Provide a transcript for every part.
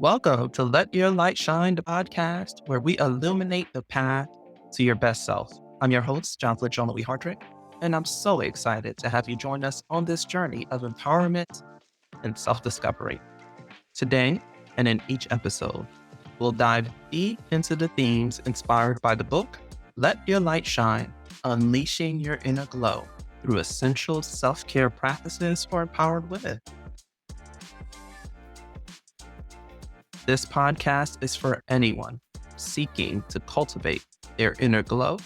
Welcome to Let Your Light Shine, the podcast where we illuminate the path to your best self. I'm your host, John Louis Hardrick, and I'm so excited to have you join us on this journey of empowerment and self-discovery. Today, and in each episode, we'll dive deep into the themes inspired by the book, Let Your Light Shine, Unleashing Your Inner Glow through Essential Self-Care Practices for Empowered Women. This podcast is for anyone seeking to cultivate their inner glow,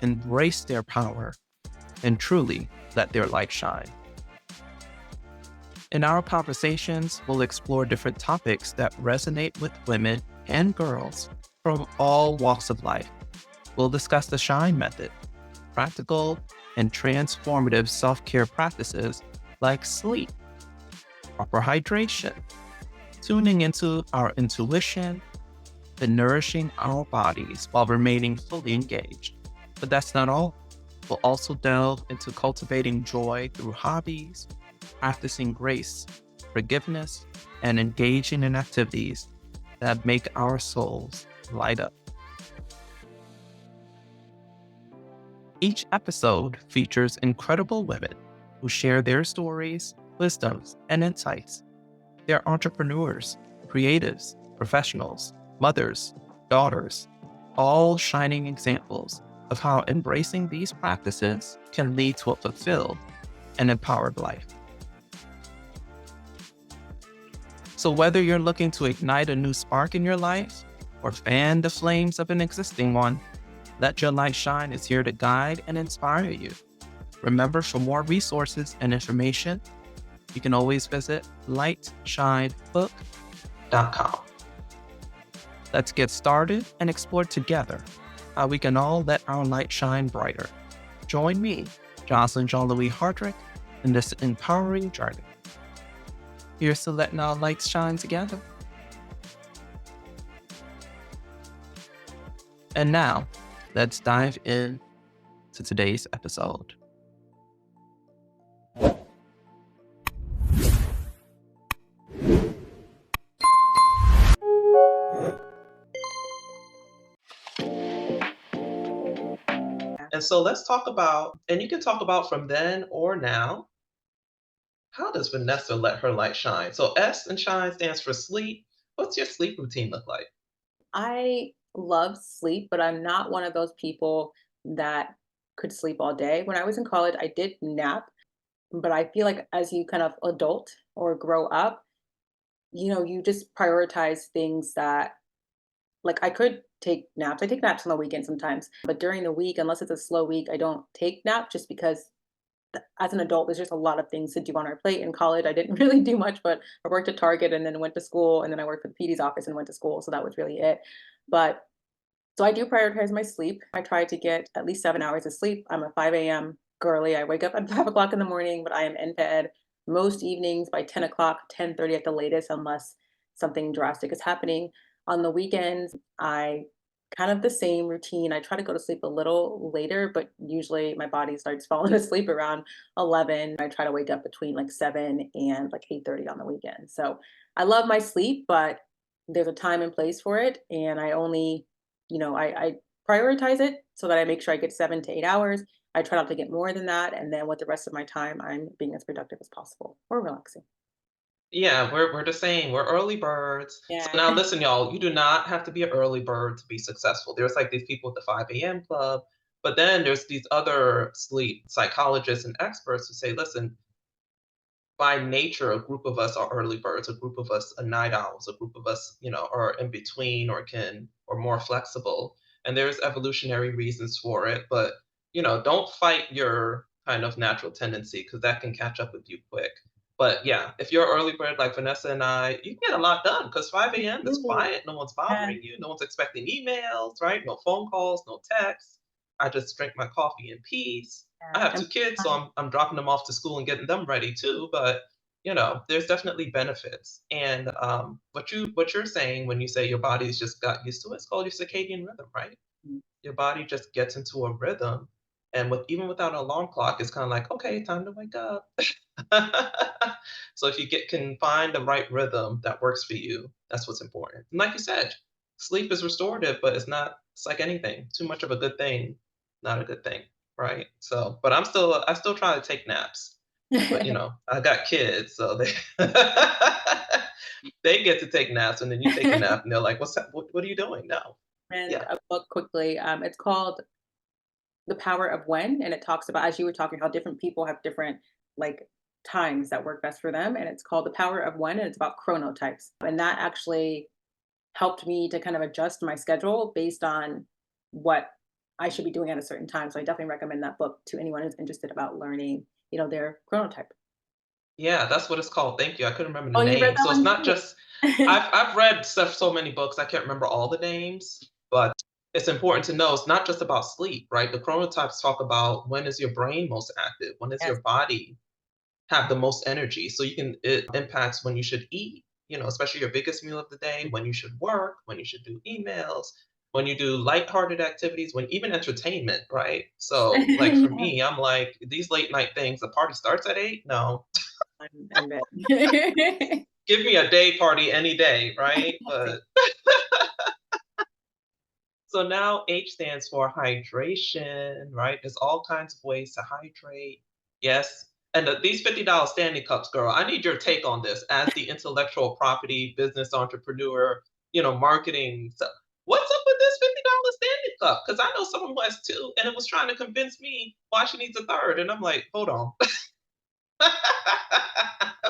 embrace their power, and truly let their light shine. In our conversations, we'll explore different topics that resonate with women and girls from all walks of life. We'll discuss the SHINE method, practical and transformative self-care practices like sleep, proper hydration, tuning into our intuition, and nourishing our bodies while remaining fully engaged. But that's not all. We'll also delve into cultivating joy through hobbies, practicing grace, forgiveness, and engaging in activities that make our souls light up. Each episode features incredible women who share their stories, wisdoms, and insights. They're entrepreneurs, creatives, professionals, mothers, daughters, all shining examples of how embracing these practices can lead to a fulfilled and empowered life. So whether you're looking to ignite a new spark in your life or fan the flames of an existing one, Let Your Light Shine is here to guide and inspire you. Remember, for more resources and information, you can always visit lightshinebook.com. Let's get started and explore together how we can all let our light shine brighter. Join me, John Louis Hardrick, in this empowering journey. Here's to letting our lights shine together. And now, let's dive in to today's episode. And so let's talk about, and you can talk about from then or now, how does Vanessa let her light shine? So S in shine stands for sleep. What's your sleep routine look like? I love sleep, but I'm not one of those people that could sleep all day. When I was in college, I did nap, but I feel like as you kind of adult or grow up, you just prioritize things that like I could take naps. I take naps on the weekend sometimes, but during the week, unless it's a slow week, I don't take nap just because as an adult, there's just a lot of things to do on our plate. In college, I didn't really do much, but I worked at Target and then went to school, and then I worked for the PD's office and went to school. So that was really it. But so I do prioritize my sleep. I try to get at least 7 hours of sleep. I'm a 5 a.m. girly. I wake up at 5 o'clock in the morning, but I am in bed most evenings by 10 o'clock, 10:30 at the latest, unless something drastic is happening. On the weekends, I kind of the same routine. I try to go to sleep a little later, but usually my body starts falling asleep around 11. I try to wake up between like 7 and like 8:30 on the weekend. So I love my sleep, but there's a time and place for it. And I only, I prioritize it so that I make sure I get 7 to 8 hours. I try not to get more than that. And then with the rest of my time, I'm being as productive as possible or relaxing. Yeah, we're the same. We're early birds. So Yeah. now listen, y'all, you do not have to be an early bird to be successful. There's like these people at the 5 a.m. club, but then there's these other sleep psychologists and experts who say, listen, by nature, a group of us are early birds, a group of us are night owls, a group of us, are in between or more flexible. And there's evolutionary reasons for it, but don't fight your kind of natural tendency because that can catch up with you quick. But yeah, if you're an early bird like Vanessa and I, you can get a lot done because 5 a.m. is Ooh, quiet. No one's yeah. bothering you. No one's expecting emails, right? No phone calls, no texts. I just drink my coffee in peace. I Yeah. have two kids, so I'm dropping them off to school and getting them ready too. But there's definitely benefits. And what you're saying when you say your body's just got used to it, it's called your circadian rhythm, right? Your body just gets into a rhythm, and even without an alarm clock, it's kind of like, okay, time to wake up. So if you can find the right rhythm that works for you, that's what's important. And like you said, sleep is restorative, but it's like anything. Too much of a good thing, not a good thing, right? So, but I still try to take naps. But I got kids, so they they get to take naps, and then you take a nap, and they're like, "What's that? What are you doing?" No, And yeah, a book quickly. It's called The Power of When, and it talks about, as you were talking, how different people have different like times that work best for them. And it's called The Power of When, and it's about chronotypes. And that actually helped me to kind of adjust my schedule based on what I should be doing at a certain time. So I definitely recommend that book to anyone who's interested about learning, their chronotype. yeah, that's what it's called. Thank you. I couldn't remember Oh, the you read name. that So it's one not too? just I've read so many books. I can't remember all the names, but it's important to know it's not just about sleep, right? The chronotypes talk about when is your brain most active, when is Yes. your body have the most energy. So it impacts when you should eat, especially your biggest meal of the day, when you should work, when you should do emails, when you do lighthearted activities, when even entertainment, right? So like for Yeah. me, I'm like, these late night things, the party starts at 8. No. I'm in bed. Give me a day party any day, right? But so now H stands for hydration, right? There's all kinds of ways to hydrate. Yes. And these $50 standing cups, girl, I need your take on this as the intellectual property business entrepreneur, marketing. So what's up with this $50 standing cup? Because I know someone who has two and it was trying to convince me why she needs a third. And I'm like, hold on.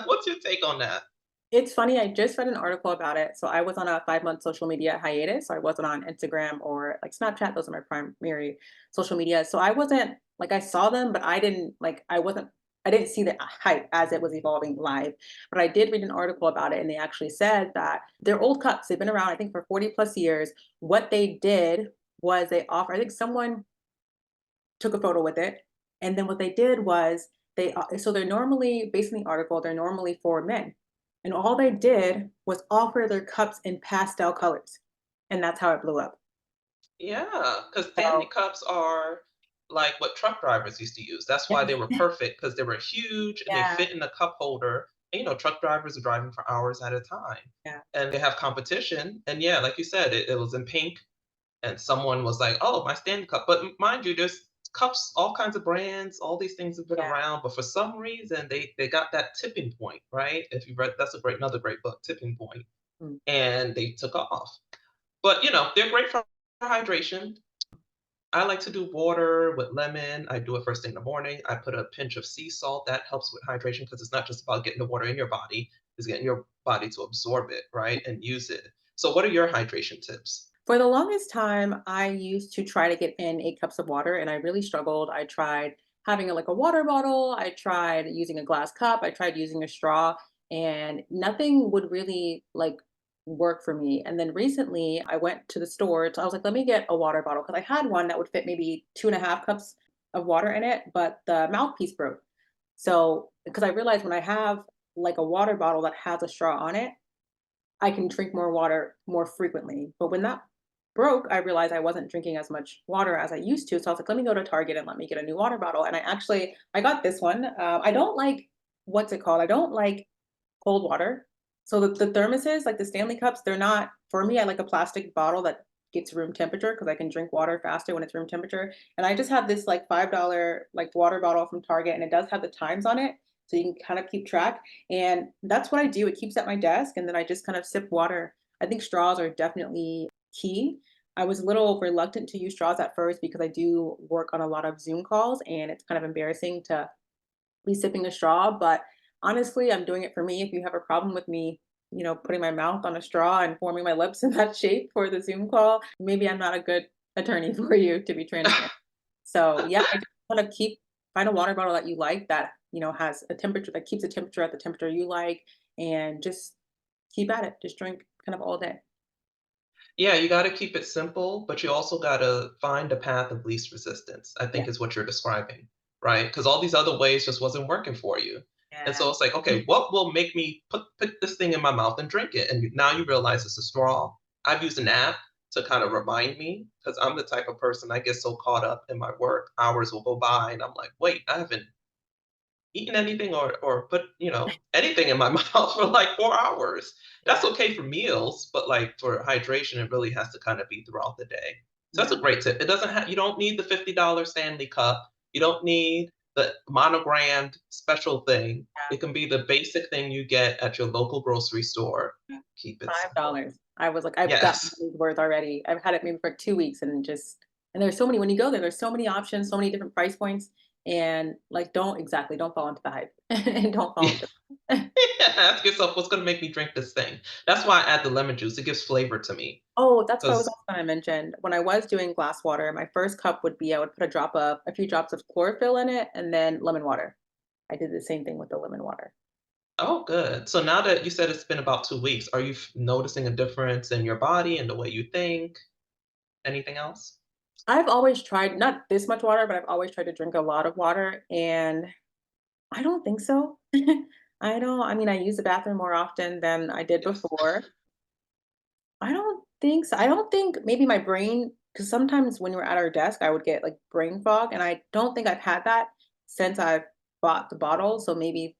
What's your take on that? It's funny, I just read an article about it. So I was on a 5-month social media hiatus. So I wasn't on Instagram or like Snapchat. Those are my primary social media. So I wasn't like, I saw them, but I didn't see the hype as it was evolving live. But I did read an article about it, and they actually said that they're old cups. They've been around, I think, for 40 plus years. What they did was they offer, I think someone took a photo with it. And then what they did was so they're normally, based on the article, they're normally for men. And all they did was offer their cups in pastel colors. And that's how it blew up. Yeah, because Stanley So Cups are like what truck drivers used to use. That's why they yes, were perfect because they were huge and they yeah, fit in the cup holder. And, truck drivers are driving for hours at a time yeah, and they have competition. And yeah, like you said, it was in pink and someone was like, oh, my Stanley Cup. But mind you, there's cups, all kinds of brands, all these things have been yeah. around. But for some reason, they got that tipping point, right? If you read, that's another great book, Tipping Point, Mm. and they took off. But they're great for hydration. I like to do water with lemon. I do it first thing in the morning. I put a pinch of sea salt. That helps with hydration because it's not just about getting the water in your body, it's getting your body to absorb it, right? And use it. So, what are your hydration tips? For the longest time, I used to try to get in 8 cups of water, and I really struggled. I tried having like a water bottle. I tried using a glass cup. I tried using a straw, and nothing would really like work for me. And then recently, I went to the store. I was like, let me get a water bottle because I had one that would fit maybe 2.5 cups of water in it, but the mouthpiece broke. So, because I realized when I have like a water bottle that has a straw on it, I can drink more water more frequently. But when that broke, I realized I wasn't drinking as much water as I used to. So I was like, let me go to Target and let me get a new water bottle. And I got this one. I don't like, what's it called? I don't like cold water. So the thermoses, like the Stanley cups, they're not, for me, I like a plastic bottle that gets room temperature because I can drink water faster when it's room temperature. And I just have this like $5 like water bottle from Target, and it does have the times on it. So you can kind of keep track. And that's what I do. It keeps at my desk, and then I just kind of sip water. I think straws are definitely key. I was a little reluctant to use straws at first because I do work on a lot of Zoom calls, and it's kind of embarrassing to be sipping a straw. But honestly, I'm doing it for me. If you have a problem with me, putting my mouth on a straw and forming my lips in that shape for the Zoom call, maybe I'm not a good attorney for you, to be transparent. So yeah, I just want to find a water bottle that you like that, has a temperature that keeps the temperature at the temperature you like, and just keep at it. Just drink kind of all day. Yeah, you got to keep it simple, but you also got to find a path of least resistance, I Yeah. think is what you're describing, right? Because all these other ways just wasn't working for you. And Yeah. so it's like, okay, what will make me put this thing in my mouth and drink it? And now you realize it's a straw. I've used an app to kind of remind me because I'm the type of person I get so caught up in my work, hours will go by and I'm like, wait, I haven't eaten anything or put, anything in my mouth for like 4 hours. That's Yeah. okay for meals, but, like, for hydration, it really has to kinda be throughout the day. So that's a Yeah. great tip. It doesn't have you don't need the $50 Stanley cup. You don't need the monogrammed special thing. It can be the basic thing you get at your local grocery store. Yeah. Keep it simple. $5. I was like, I've got my Yes. money's worth already. I've had it maybe for 2 weeks and there's so many when you go there, there's so many options, so many different price points, and, like, don't fall into the hype, and don't fall Yeah. into Ask yourself, "What's gonna make me drink this thing?" That's why I add the lemon juice. It gives flavor to me. Oh, that's what I was Because also gonna mention. When I was doing glass water, my first cup would be I would put a few drops of chlorophyll in it and then lemon water. I did the same thing with the lemon water. oh, good. So now that you said it's been about 2 weeks, are you noticing a difference in your body and the way you think? Anything else? I've always tried not this much water, but I've always tried to drink a lot of water, and I don't think so. I mean, I use the bathroom more often than I did Yes. before. I don't think so. I don't think maybe my brain, because sometimes when we're at our desk, I would get like brain fog, and I don't think I've had that since I've bought the bottle. So maybe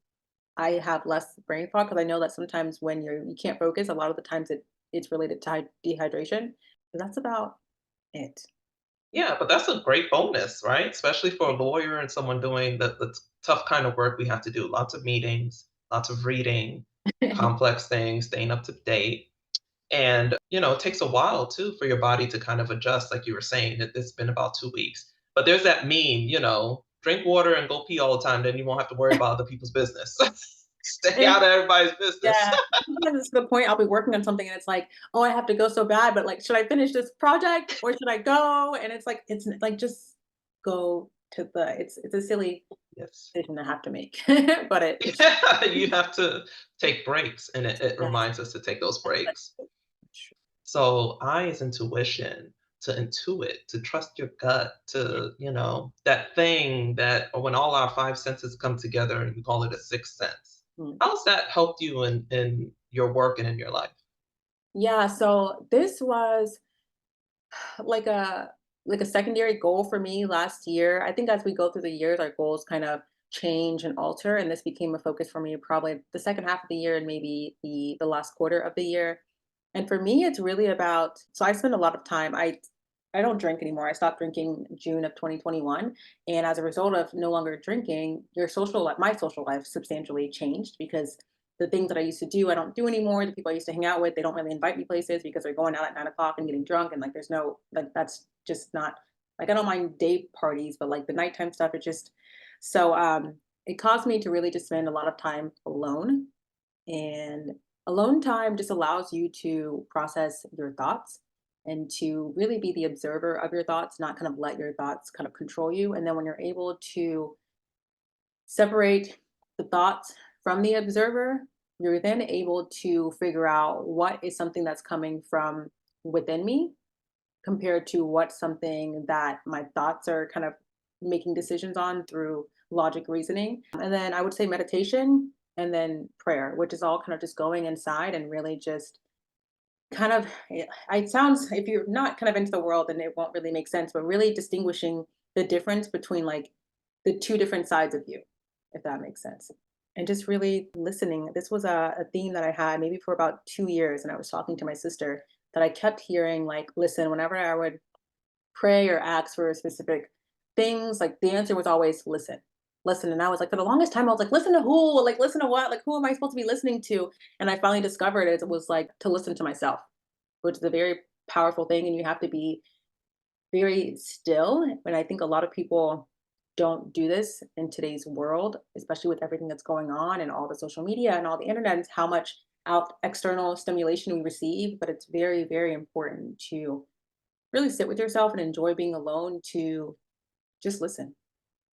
I have less brain fog because I know that sometimes when you can't focus, a lot of the times it's related to dehydration. But that's about it. Yeah, but that's a great bonus, right? Especially for a lawyer and someone doing the tough kind of work we have to do. Lots of meetings, lots of reading, complex things, staying up to date. And, it takes a while too for your body to kind of adjust, like you were saying, it's been about 2 weeks. But there's that meme, drink water and go pee all the time, then you won't have to worry about other people's business. Stay And out of everybody's business. yeah, sometimes it's to the point I'll be working on something and it's like, oh, I have to go so bad, but like, should I finish this project or should I go? And it's like just go to the. It's a silly Yes. decision to have to make, but it's Yeah, you have to take breaks, and it yes, reminds us to take those that's breaks. true. So I is intuition, to intuit, to trust your gut, to, that thing that when all our five senses come together and we call it a sixth sense. Mm. How's that helped you in your work and in your life? Yeah, so this was like a secondary goal for me last year. I think as we go through the years, our goals kind of change and alter, and this became a focus for me probably the second half of the year and maybe the last quarter of the year. And for me, it's really about so I spend a lot of time. I don't drink anymore. I stopped drinking June of 2021, and as a result of no longer drinking, my social life substantially changed because the things that I used to do, I don't do anymore. The people I used to hang out with, they don't really invite me places because they're going out at 9 o'clock and getting drunk. And like, there's no, like, that's just not, like, I don't mind day parties, but like the nighttime stuff, it caused me to really just spend a lot of time alone. And alone time just allows you to process your thoughts and to really be the observer of your thoughts, not kind of let your thoughts kind of control you. And then when you're able to separate the thoughts from the observer, you're then able to figure out what is something that's coming from within me compared to what's something that my thoughts are kind of making decisions on through logic reasoning. And then I would say meditation and then prayer, which is all kind of just going inside and really just kind of it sounds if you're not kind of into the world then it won't really make sense, but really distinguishing the difference between like the two different sides of you, if that makes sense. And just really listening. This was a theme that I had maybe for about 2 years, and I was talking to my sister that I kept hearing like, listen, whenever I would pray or ask for specific things, like the answer was always listen. Listen. And I was like, for the longest time, I was like, listen to who? Like, listen to what? Like, who am I supposed to be listening to? And I finally discovered it was like to listen to myself, which is a very powerful thing. And you have to be very still. And I think a lot of people don't do this in today's world, especially with everything that's going on and all the social media and all the internet and how much out external stimulation we receive. But it's very, very important to really sit with yourself and enjoy being alone to just listen.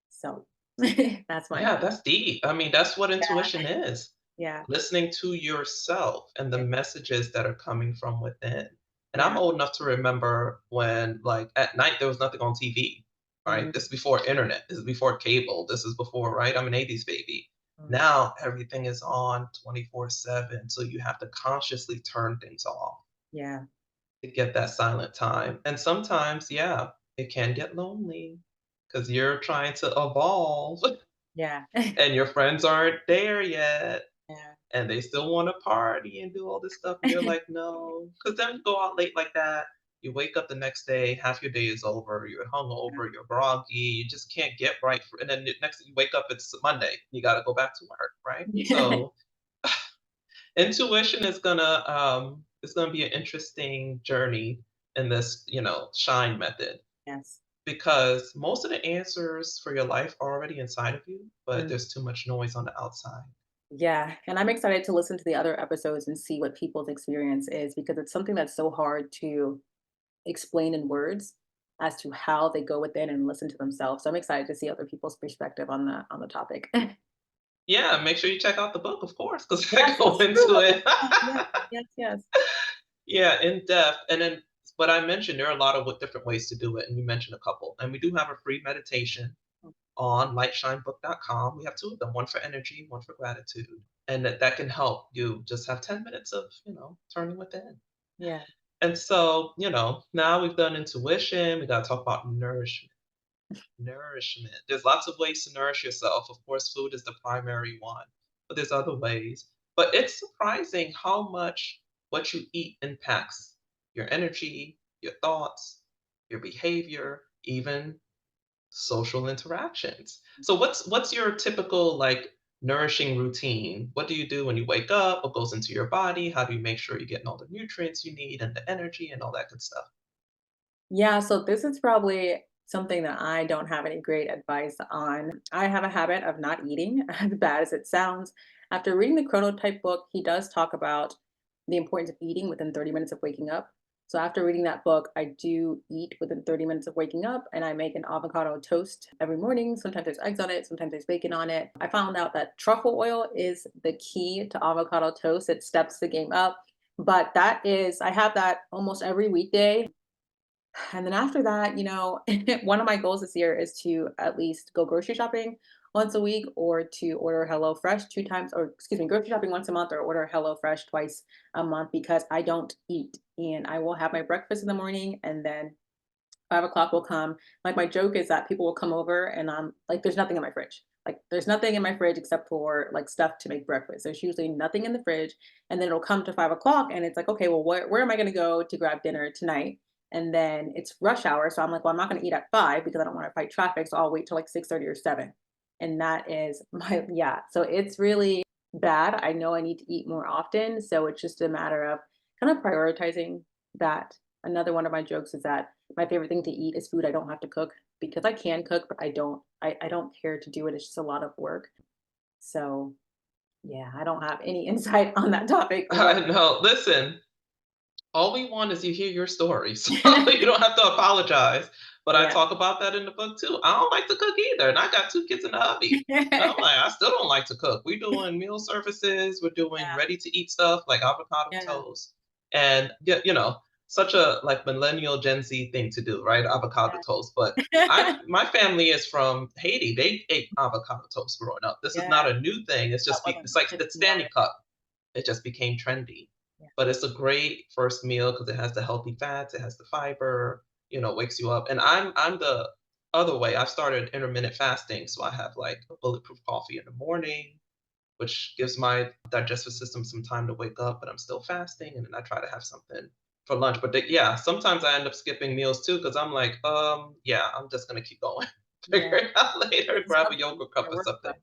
So that's my Yeah, that's deep. I mean, that's what yeah, intuition is. yeah, Listening to yourself and the yeah, messages that are coming from within. And I'm yeah. old enough to remember when, like, at night there was nothing on TV, right? Mhm, This is before internet. This is before cable. This is before, right? I'm an 80s baby. mhm. Now everything is on 24/7. So you have to consciously turn things off Yeah. to get that silent time. And sometimes, yeah, it can get lonely because you're trying to evolve. Yeah. and your friends aren't there yet, Yeah. and they still want to party and do all this stuff, and you're like, no, because then you go out late like that. You wake up the next day, half your day is over. You're hungover, you're groggy, you just can't get right. And then the next you wake up, it's Monday. You got to go back to work, right? Yeah. So intuition is gonna be an interesting journey in this, shine method Yes. because most of the answers for your life are already inside of you, but Mm. there's too much noise on the outside. Yeah, and I'm excited to listen to the other episodes and see what people's experience is because it's something that's so hard to explain in words as to how they go within and listen to themselves. So I'm excited to see other people's perspective on the topic. Yeah, make sure you check out the book, of course, because I Yes, go it's true. into it. Yes, yes, yes. Yeah, in depth. And then but I mentioned there are a lot of different ways to do it, and you mentioned a couple. And we do have a free meditation on lightshinebook.com. We have two of them, one for energy, one for gratitude. And that can help you just have 10 minutes of, turning within. Yeah. And so, now we've done intuition, we got to talk about nourishment. Nourishment. There's lots of ways to nourish yourself. Of course, food is the primary one, but there's other ways. But it's surprising how much what you eat impacts your energy, your thoughts, your behavior, even social interactions. So what's your typical like nourishing routine? What do you do when you wake up? What goes into your body? How do you make sure you're getting all the nutrients you need and the energy and all that good stuff? Yeah, so this is probably something that I don't have any great advice on. I have a habit of not eating, as bad as it sounds. After reading the Chronotype book, he does talk about the importance of eating within 30 minutes of waking up. So after reading that book, I do eat within 30 minutes of waking up and I make an avocado toast every morning. Sometimes there's eggs on it, sometimes there's bacon on it. I found out that truffle oil is the key to avocado toast. It steps the game up. But I have that almost every weekday. And then after that, one of my goals this year is to at least go grocery shopping once a week or to order HelloFresh 2 times, or excuse me, grocery shopping once a month or order HelloFresh twice a month because I don't eat. And I will have my breakfast in the morning and then 5 o'clock will come. Like my joke is that people will come over and I'm like, there's nothing in my fridge. Like there's nothing in my fridge except for like stuff to make breakfast. There's usually nothing in the fridge. And then it'll come to 5 o'clock and it's like, okay, well, where am I gonna go to grab dinner tonight? And then it's rush hour. So I'm like, well, I'm not gonna eat at 5 because I don't want to fight traffic. So I'll wait till like 6:30 or 7. And that is my yeah. So it's really bad. I know I need to eat more often. So it's just a matter of kind of prioritizing that. Another one of my jokes is that my favorite thing to eat is food I don't have to cook because I can cook, but I don't care to do it. It's just a lot of work. So yeah, I don't have any insight on that topic. I know. Listen, all we want is you hear your story, so you don't have to apologize. But I Yeah. talk about that in the book too. I don't like to cook either, and I got 2 kids in the hubby. And I'm like, I still don't like to cook. We're doing meal services, we're doing Yeah. ready-to-eat stuff like avocado Yeah. toast, and yeah, such a, like, millennial Gen Z thing to do, right? Avocado toast, but Yeah. my family is from Haiti. They ate avocado toast growing up. This is Yeah. not a new thing. That wasn't It's like just the not Stanley Cup. It just became trendy. yeah. But it's a great first meal because it has the healthy fats, it has the fiber, wakes you up. And I'm the other way. I've started intermittent fasting, so I have like a bulletproof coffee in the morning, which gives my digestive system some time to wake up, but I'm still fasting, and then I try to have something for lunch. But yeah, sometimes I end up skipping meals too because I'm like, yeah, I'm just gonna keep going. Yeah. Figure it out later, It's grab a something yogurt cup that or works something.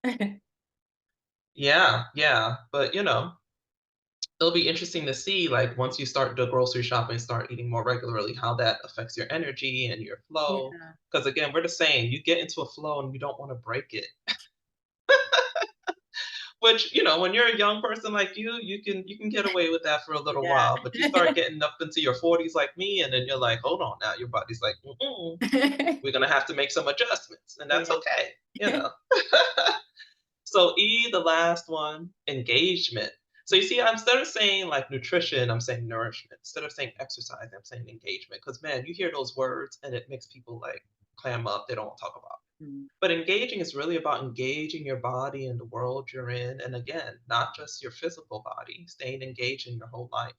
well. Yeah, yeah. But it'll be interesting to see, like, once you start the grocery shopping, start eating more regularly, how that affects your energy and your flow. Yeah. Because again, we're the same. You get into a flow and you don't want to break it. Which, when you're a young person like you can get away with that for a little while. But you start getting up into your 40s like me, and then you're like, hold on now, your body's like, mm-mm, we're gonna have to make some adjustments, and that's Yeah. okay, So the last one, engagement. So you see, instead of saying like nutrition, I'm saying nourishment. Instead of saying exercise, I'm saying engagement. Because man, you hear those words and it makes people like clam up. They don't want to talk about it. Mm. But engaging is really about engaging your body in the world you're in. And again, not just your physical body, staying engaged in your whole life.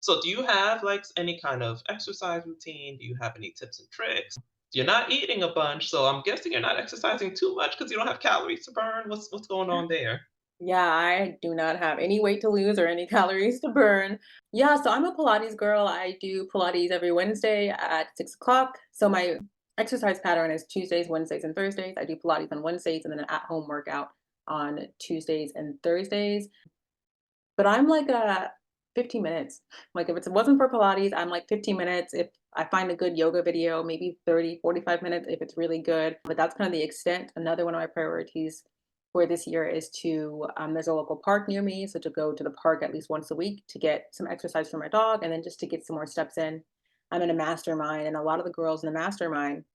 So do you have like any kind of exercise routine? Do you have any tips and tricks? You're not eating a bunch, so I'm guessing you're not exercising too much because you don't have calories to burn. What's going on there? Yeah, I do not have any weight to lose or any calories to burn. Yeah, so I'm a Pilates girl. I do Pilates every Wednesday at 6 o'clock. So my exercise pattern is Tuesdays, Wednesdays, and Thursdays. I do Pilates on Wednesdays and then an at-home workout on Tuesdays and Thursdays. But I'm like 15 minutes. Like if it wasn't for Pilates, I'm like 15 minutes. If I find a good yoga video, maybe 30, 45 minutes if it's really good. But that's kind of the extent. Another one of my priorities for this year is to, there's a local park near me. So to go to the park at least once a week to get some exercise for my dog and then just to get some more steps in. I'm in a mastermind, and a lot of the girls in the mastermind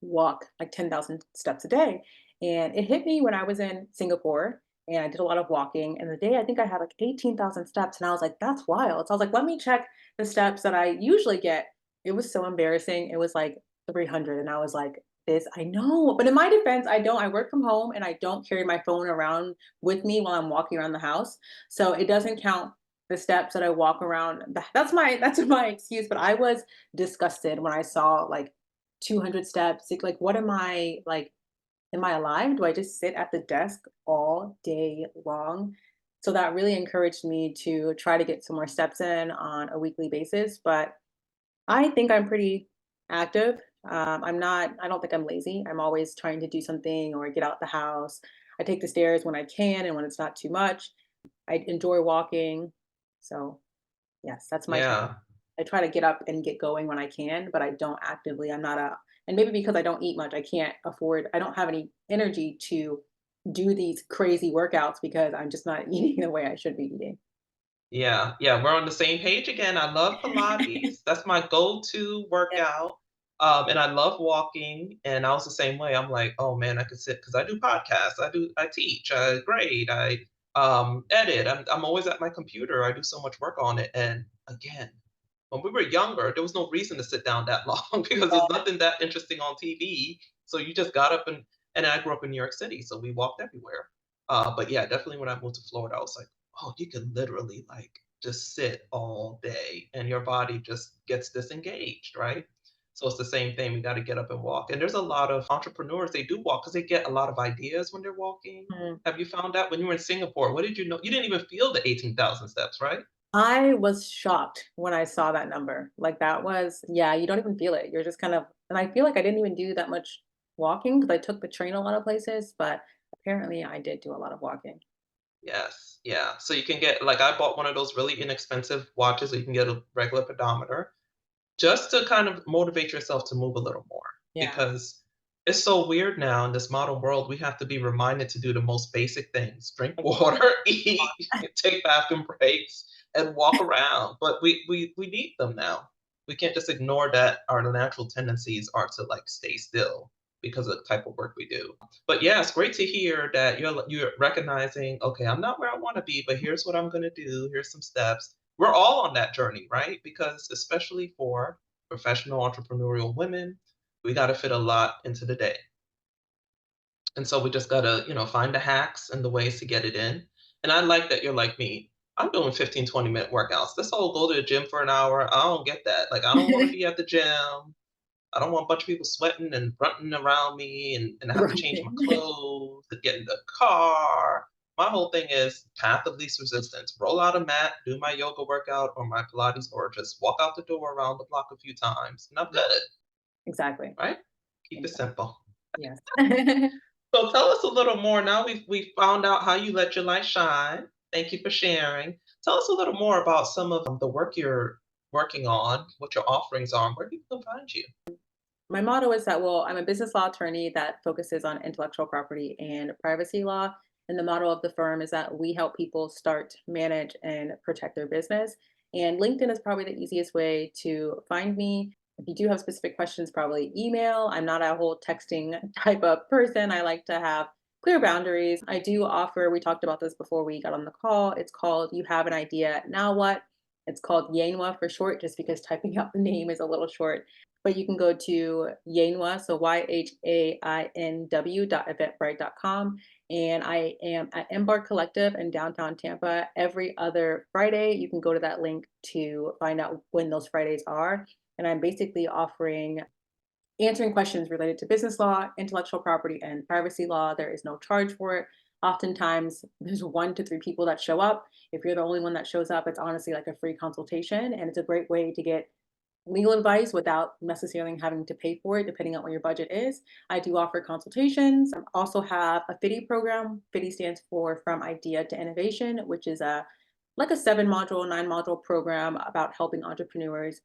walk like 10,000 steps a day. And it hit me when I was in Singapore and I did a lot of walking. And the day I think I had like 18,000 steps. And I was like, that's wild. So I was like, let me check the steps that I usually get. It was so embarrassing. It was like 300. And I was like, this, I know. But in my defense, I work from home and I don't carry my phone around with me while I'm walking around the house. So it doesn't count the steps that I walk around. That's my excuse. But I was disgusted when I saw like 200 steps. Like, what am I like? Am I alive? Do I just sit at the desk all day long? So that really encouraged me to try to get some more steps in on a weekly basis. But I think I'm pretty active. I'm not, I don't think I'm lazy. I'm always trying to do something or get out the house. I take the stairs when I can and when it's not too much. I enjoy walking. So, yes, that's my Yeah. I try to get up and get going when I can, but I don't actively. I'm not a and maybe because I don't eat much, I don't have any energy to do these crazy workouts because I'm just not eating the way I should be eating. Yeah, yeah, we're on the same page again. I love Pilates. That's my go-to Yeah. workout. And I love walking. And I was the same way. I'm like, oh man, I could sit because I do podcasts, I teach, I grade, I edit. I'm always at my computer. I do so much work on it. And again, when we were younger, there was no reason to sit down that long because there's nothing that interesting on TV. So you just got up and I grew up in New York City, so we walked everywhere. But yeah, definitely when I moved to Florida, I was like, oh, you can literally like just sit all day and your body just gets disengaged, right? So it's the same thing. We got to get up and walk. And there's a lot of entrepreneurs, they do walk because they get a lot of ideas when they're walking. Mhm. Have you found that when you were in Singapore? What did you know? You didn't even feel the 18,000 steps, right? I was shocked when I saw that number. Like that was, yeah, you don't even feel it. You're just kind of, and I feel like I didn't even do that much walking because I took the train a lot of places, but apparently I did do a lot of walking. Yes, yeah. So you can get like I bought one of those really inexpensive watches so you can get a regular pedometer just to kind of motivate yourself to move a little more Yeah. because it's so weird now in this modern world. We have to be reminded to do the most basic things: drink Like, water, eat, take bathroom breaks, and walk around. But we need them now. We can't just ignore that our natural tendencies are to like stay still because of the type of work we do. But yeah, it's great to hear that you're recognizing, okay, I'm not where I want to be, but here's what I'm going to do. Here's some steps. We're all on that journey, right? Because especially for professional entrepreneurial women, we got to fit a lot into the day. And so we just got to, find the hacks and the ways to get it in. And I like that you're like me. I'm doing 15, 20-minute workouts. This whole go to the gym for an hour. I don't get that. Like, I don't want to be at the gym. I don't want a bunch of people sweating and running around me and I have to change my right. clothes to get in the car. My whole thing is path of least resistance. Roll out a mat, do my yoga workout or my Pilates, or just walk out the door around the block a few times, and I'm good, Exactly. right? Keep it Exactly. simple. Yes. So tell us a little more. Now we found out how you let your light shine. Thank you for sharing. Tell us a little more about some of the work you're working on, what your offerings are, and where people can find you. My motto is that, well, I'm a business law attorney that focuses on intellectual property and privacy law. And the motto of the firm is that we help people start, manage, and protect their business. And LinkedIn is probably the easiest way to find me. If you do have specific questions, probably email. I'm not a whole texting type of person. I like to have clear boundaries. I do offer, we talked about this before we got on the call. It's called You Have an Idea, Now What? It's called Yanwa for short, just because typing out the name is a little short. But you can go to Yanwa, so YHAINW.eventbrite.com. And I am at Embark Collective in downtown Tampa every other Friday. You can go to that link to find out when those Fridays are. And I'm basically offering answering questions related to business law, intellectual property, and privacy law. There is no charge for it. Oftentimes, there's 1 to 3 people that show up. If you're the only one that shows up, it's honestly like a free consultation, and it's a great way to get legal advice without necessarily having to pay for it, depending on what your budget is. I do offer consultations. I also have a FIDI program. FIDI stands for From Idea to Innovation, which is a like a 7 module, 9 module program about helping entrepreneurs,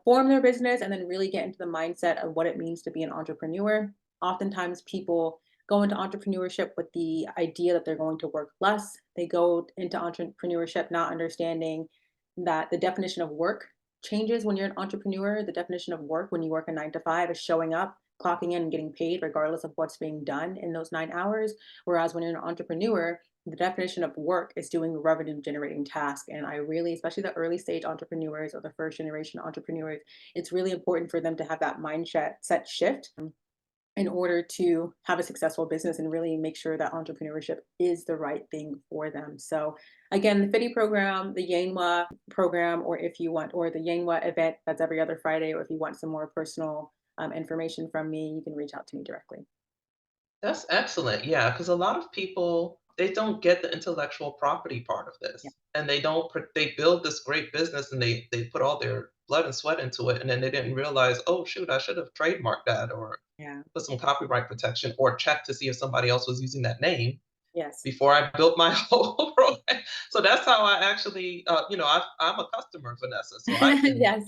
form their business and then really get into the mindset of what it means to be an entrepreneur. Oftentimes, people go into entrepreneurship with the idea that they're going to work less. They go into entrepreneurship not understanding that the definition of work changes when you're an entrepreneur. The definition of work when you work a 9 to 5 is showing up, clocking in, and getting paid regardless of what's being done in those 9 hours. Whereas when you're an entrepreneur, the definition of work is doing revenue generating tasks. And I really, especially the early stage entrepreneurs or the first generation entrepreneurs, it's really important for them to have that mindset set shift in order to have a successful business and really make sure that entrepreneurship is the right thing for them. So again, the FIDI program, the Yanwa program, or if you want, or the Yanwa event that's every other Friday, or if you want some more personal information from me, you can reach out to me directly. That's excellent. Yeah, because a lot of people, they don't get the intellectual property part of Yeah. this. And they build this great business and they put all their blood and sweat into it and then they didn't realize, oh shoot, I should have trademarked that or Yeah. put some copyright protection or checked to see if somebody else was using that name Yes. before I built my whole program. So that's how I actually, I'm a customer, Vanessa. So Yes.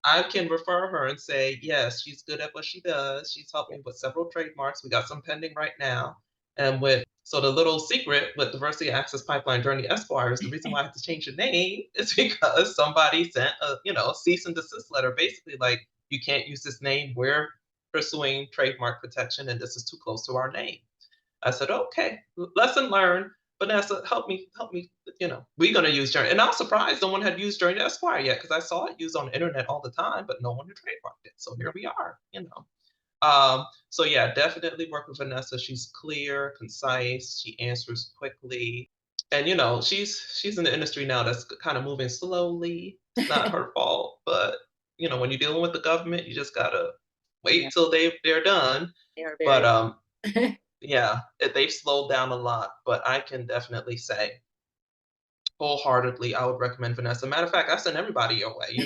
I can refer her and say, yes, she's good at what she does. She's helped me with several trademarks. We got some pending right now. And so the little secret with Diversity Access Pipeline Journey Esquires, the reason why I had to change the name is because somebody sent a cease and desist letter, basically like, you can't use this name. We're pursuing trademark protection and this is too close to our name. I said, okay, lesson learned. Vanessa, help me, we're gonna use Journey. And I was surprised no one had used Journey Esquire yet, because I saw it used on the internet all the time, but no one had trademarked it. So here we are. So yeah, definitely work with Vanessa. She's clear, concise, she answers quickly. And she's in the industry now that's kind of moving slowly. It's not her fault, but when you're dealing with the government, you just gotta Yeah, wait till they're done. they are But very. yeah, they've slowed down a lot, but I can definitely say wholeheartedly, I would recommend Vanessa. Matter of fact, I send everybody your way.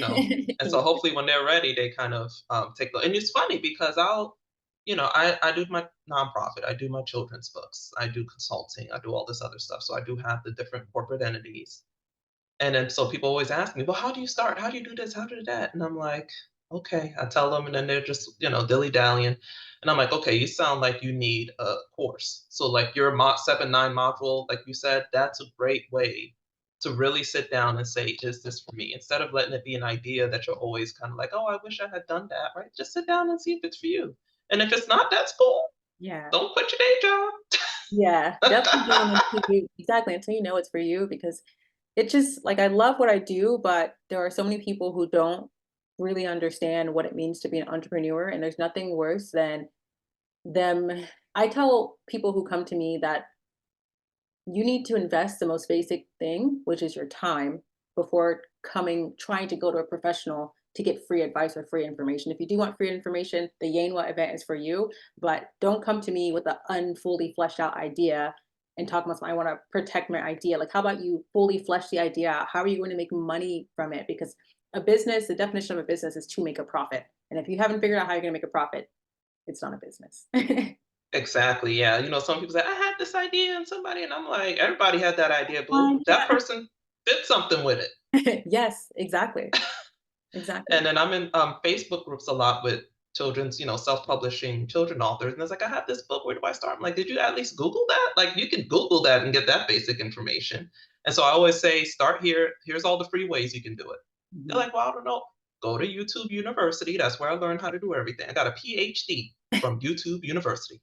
And so hopefully when they're ready, they kind of take the. And it's funny because I do my nonprofit, I do my children's books, I do consulting, I do all this other stuff. So I do have the different corporate entities. And then so people always ask me, well, how do you start? How do you do this? How do you do that? And I'm like, okay, I tell them, and then they're just, dilly dallying. And I'm like, okay, you sound like you need a course. So like your 7-9 module, like you said, that's a great way to really sit down and say, is this for me? Instead of letting it be an idea that you're always kind of like, oh, I wish I had done that, right? Just sit down and see if it's for you. And if it's not, that's cool. Yeah. Don't quit your day Yeah, definitely don't until you exactly, until you know it's for you, because it just like I love what I do, but there are so many people who don't really understand what it means to be an entrepreneur, and there's nothing worse than them. I tell people who come to me that you need to invest the most basic thing, which is your time, before trying to go to a professional to get free advice or free information. If you do want free information, the Yanwa event is for you, but don't come to me with an unfully fleshed out idea and talk about, I want to protect my idea. Like, how about you fully flesh the idea out? How are you going to make money from it? Because a business, the definition of a business is to make a profit. And if you haven't figured out how you're going to make a profit, it's not a business. Exactly, yeah. Some people say, "I had this idea," and I'm like, "Everybody had that idea, boo. That Yeah. person did something with it." Yes, exactly. Exactly. And then I'm in Facebook groups a lot with children's, self-publishing children authors, and it's like, "I have this book. Where do I start?" I'm like, "Did you at least Google that? Like, you can Google that and get that basic information." And so I always say, "Start here. Here's all the free ways you can do it." They're Mhm. like, "Well, I don't know." Go to YouTube University. That's where I learned how to do everything. I got a PhD from YouTube University.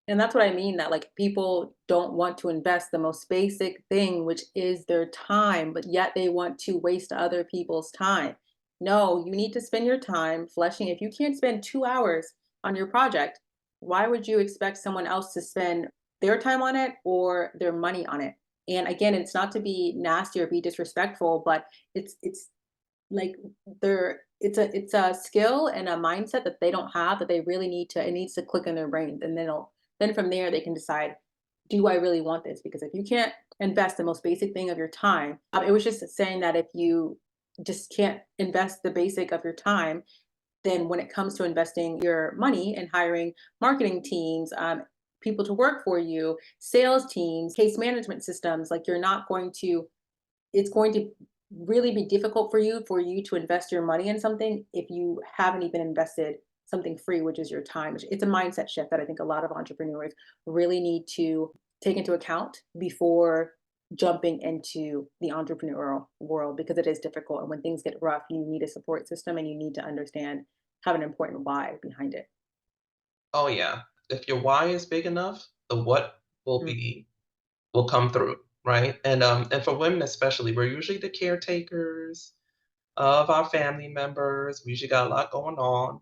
And that's what I mean, that like people don't want to invest the most basic thing, which is their time, but yet they want to waste other people's time. No, you need to spend your time fleshing. If you can't spend 2 hours on your project, why would you expect someone else to spend their time on it or their money on it? And again, it's not to be nasty or be disrespectful, but it's like they're it's a skill and a mindset that they don't have, that they really need to, it needs to click in their brains, and then from there they can decide, do I really want this? Because if you can't invest the most basic thing of your time, it was just saying that if you just can't invest the basic of your time, then when it comes to investing your money and hiring marketing teams, people to work for you, sales teams, case management systems, like, you're not going to, it's going to really be difficult for you to invest your money in something if you haven't even invested something free, which is your time. It's a mindset shift that I think a lot of entrepreneurs really need to take into account before jumping into the entrepreneurial world, because it is difficult. And when things get rough, you need a support system, and you need to understand, have an important why behind it. Oh, yeah. If your why is big enough, the what Mm. will come through, right? And for women especially, we're usually the caretakers of our family members. We usually got a lot going on.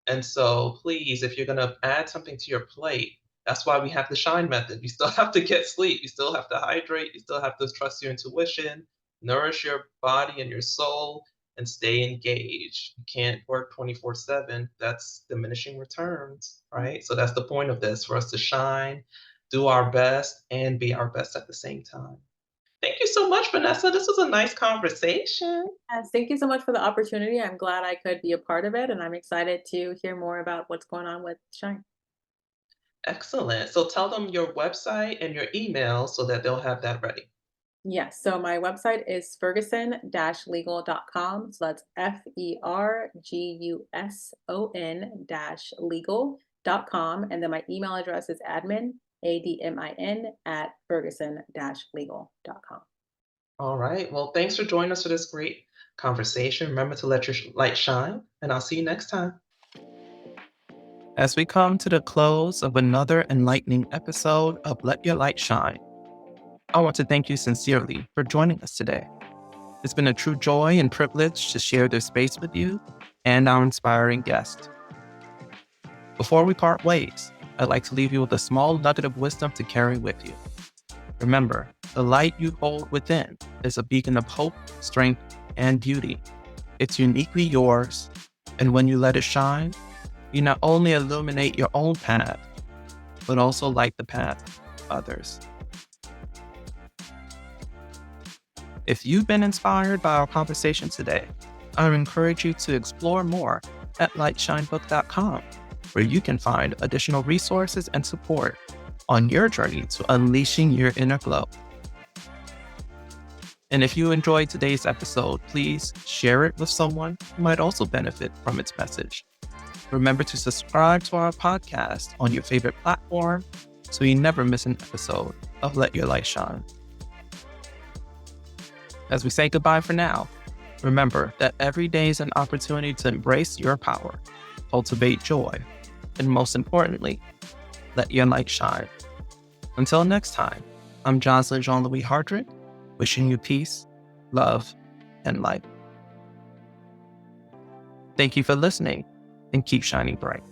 And so please, if you're gonna add something to your plate, that's why we have the shine method. You still have to get sleep, you still have to hydrate, you still have to trust your intuition, nourish your body and your soul, and stay engaged. You can't work 24/7. That's diminishing returns, right? So that's the point of this, for us to shine, do our best, and be our best at the same time. Thank you so much, Vanessa. This was a nice conversation. Yes, thank you so much for the opportunity. I'm glad I could be a part of it, and I'm excited to hear more about what's going on with Shine. Excellent. So tell them your website and your email so that they'll have that ready. Yes, so my website is ferguson-legal.com. So that's ferguson-legal.com. And then my email address is admin, at ferguson-legal.com. All right. Well, thanks for joining us for this great conversation. Remember to let your light shine, and I'll see you next time. As we come to the close of another enlightening episode of Let Your Light Shine, I want to thank you sincerely for joining us today. It's been a true joy and privilege to share this space with you and our inspiring guest. Before we part ways, I'd like to leave you with a small nugget of wisdom to carry with you. Remember, the light you hold within is a beacon of hope, strength, and beauty. It's uniquely yours, and when you let it shine, you not only illuminate your own path, but also light the path of others. If you've been inspired by our conversation today, I encourage you to explore more at lightshinebook.com, where you can find additional resources and support on your journey to unleashing your inner glow. And if you enjoyed today's episode, please share it with someone who might also benefit from its message. Remember to subscribe to our podcast on your favorite platform so you never miss an episode of Let Your Light Shine. As we say goodbye for now, remember that every day is an opportunity to embrace your power, cultivate joy, and most importantly, let your light shine. Until next time, I'm Jocelyn Jean-Louis Hardrick, wishing you peace, love, and light. Thank you for listening, and keep shining bright.